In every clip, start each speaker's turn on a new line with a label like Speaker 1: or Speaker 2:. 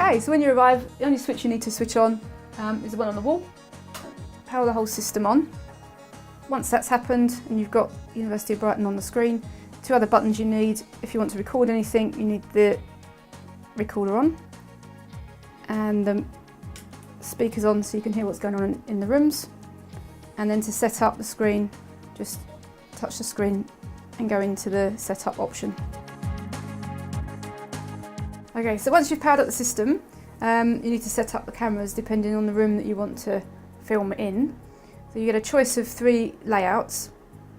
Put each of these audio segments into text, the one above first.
Speaker 1: Okay, so when you arrive, the only switch you need to switch on is the one on the wall. Power the whole system on. Once that's happened and you've got University of Brighton on the screen, two other buttons you need. If you want to record anything, you need the recorder on and the speakers on so you can hear what's going on in the rooms. And then to set up the screen, just touch the screen and go into the setup option. Okay, so once you've powered up the system, you need to set up the cameras depending on the room that you want to film in. So you get a choice of 3 layouts.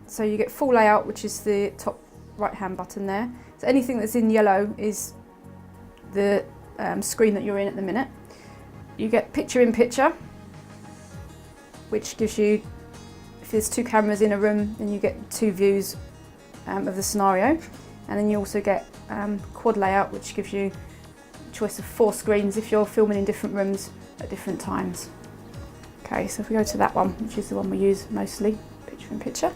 Speaker 1: So you get full layout, which is the top right hand button there. So anything that's in yellow is the screen that you're in at the minute. You get picture in picture, which gives you, if there's 2 cameras in a room, then you get 2 views of the scenario. And then you also get quad layout, which gives you a choice of 4 screens if you're filming in different rooms at different times. Okay, so if we go to that one, which is the one we use mostly, picture in picture.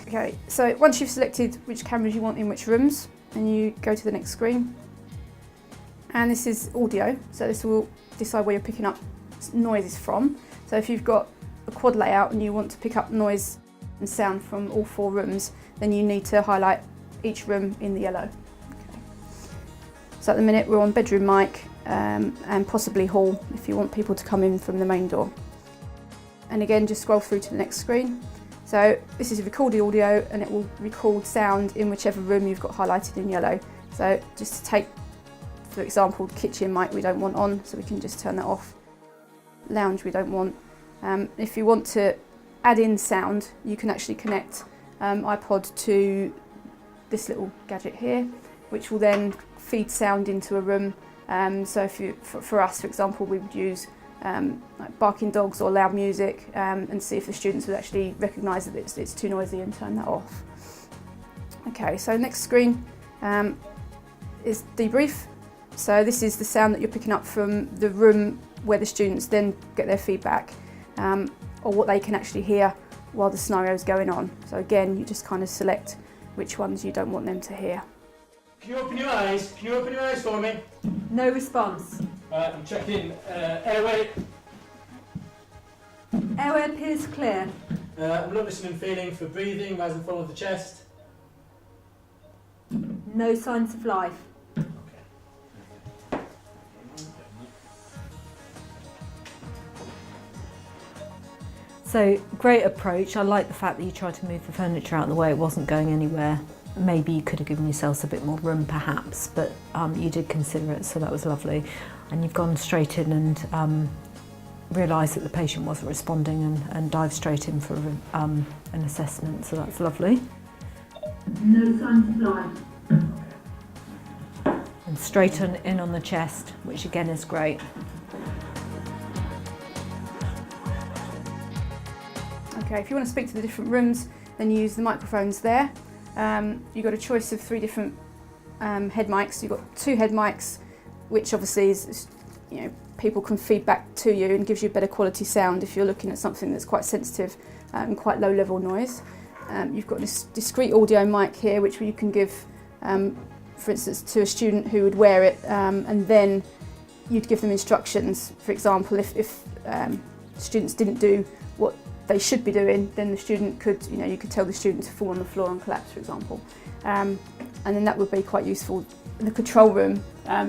Speaker 1: Okay, so once you've selected which cameras you want in which rooms, then you go to the next screen. And this is audio, so this will decide where you're picking up noises from. So if you've got a quad layout and you want to pick up noise and sound from all 4 rooms, then you need to highlight each room in the yellow. Okay. So at the minute we're on bedroom mic and possibly hall if you want people to come in from the main door. And again, just scroll through to the next screen. So this is recorded audio and it will record sound in whichever room you've got highlighted in yellow. So just to take, for example, kitchen mic we don't want on, so we can just turn that off. Lounge we don't want. If you want to add in sound, you can actually connect iPod to this little gadget here, which will then feed sound into a room. So if you, for us, for example, we would use like barking dogs or loud music and see if the students would actually recognise that it's too noisy and turn that off. Okay, so next screen is Debrief. So this is the sound that you're picking up from the room where the students then get their feedback or what they can actually hear while the scenario is going on. So again, you just kind of select which ones you don't want them to hear.
Speaker 2: Can you open your eyes? Can you open your eyes for me?
Speaker 3: No response.
Speaker 2: I'm checking airway.
Speaker 3: Airway appears clear.
Speaker 2: I'm noticing and feeling for breathing, rise and fall of the chest.
Speaker 3: No signs of life. So, great approach. I like the fact that you tried to move the furniture out of the way. It wasn't going anywhere. Maybe you could have given yourselves a bit more room perhaps, but you did consider it, so that was lovely. And you've gone straight in and realised that the patient wasn't responding and dived straight in for an assessment, so that's lovely. No signs of life.
Speaker 1: And straight in on the chest, which again is great. Okay, if you want to speak to the different rooms, then you use the microphones there. You've got a choice of 3 different head mics. You've got 2 head mics, which obviously is, you know, people can feed back to you and gives you better quality sound if you're looking at something that's quite sensitive and quite low level noise. You've got this discrete audio mic here, which you can give, for instance, to a student who would wear it, and then you'd give them instructions. For example, if students didn't do what they should be doing, then the student could, you could tell the student to fall on the floor and collapse, for example. And then that would be quite useful. The control room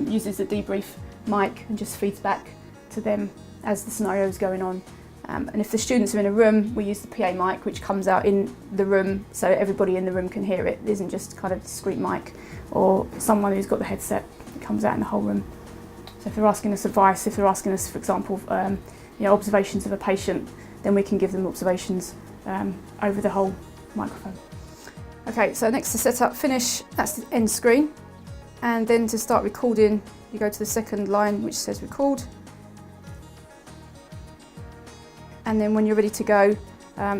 Speaker 1: uses the Debrief mic and just feeds back to them as the scenario is going on. And if the students are in a room, we use the PA mic, which comes out in the room so everybody in the room can hear it. It isn't just kind of discrete mic or someone who's got the headset. It comes out in the whole room. So if they're asking us advice, if they're asking us, for example, observations of a patient, then we can give them observations over the whole microphone. Okay, so next to set up finish, that's the end screen. And then to start recording, you go to the second line which says record. And then when you're ready to go,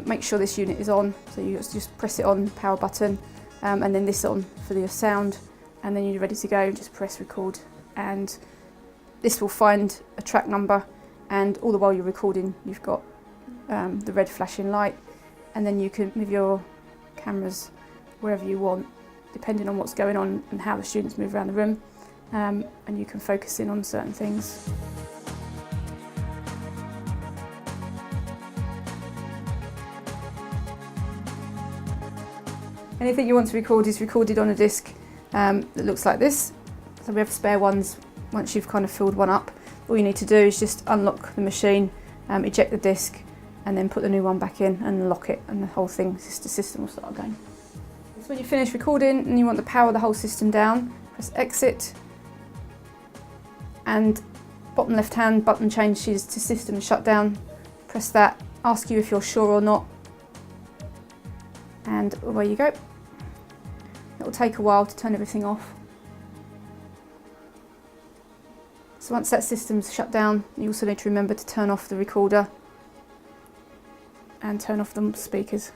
Speaker 1: make sure this unit is on. So you just press it on, power button, and then this on for your sound. And then you're ready to go, just press record. And this will find a track number, and all the while you're recording, you've got the red flashing light, and then you can move your cameras wherever you want, depending on what's going on and how the students move around the room. and you can focus in on certain things. Anything you want to record is recorded on a disc that looks like this. So we have spare ones once you've kind of filled one up. All you need to do is just unlock the machine, eject the disc, and then put the new one back in and lock it, and the whole thing, the system will start again. So when you finish recording and you want to power the whole system down, press exit, and bottom left hand button changes to system shutdown. Press that, ask you if you're sure or not, and away you go. It will take a while to turn everything off. So once that system's shut down, you also need to remember to turn off the recorder and turn off the speakers.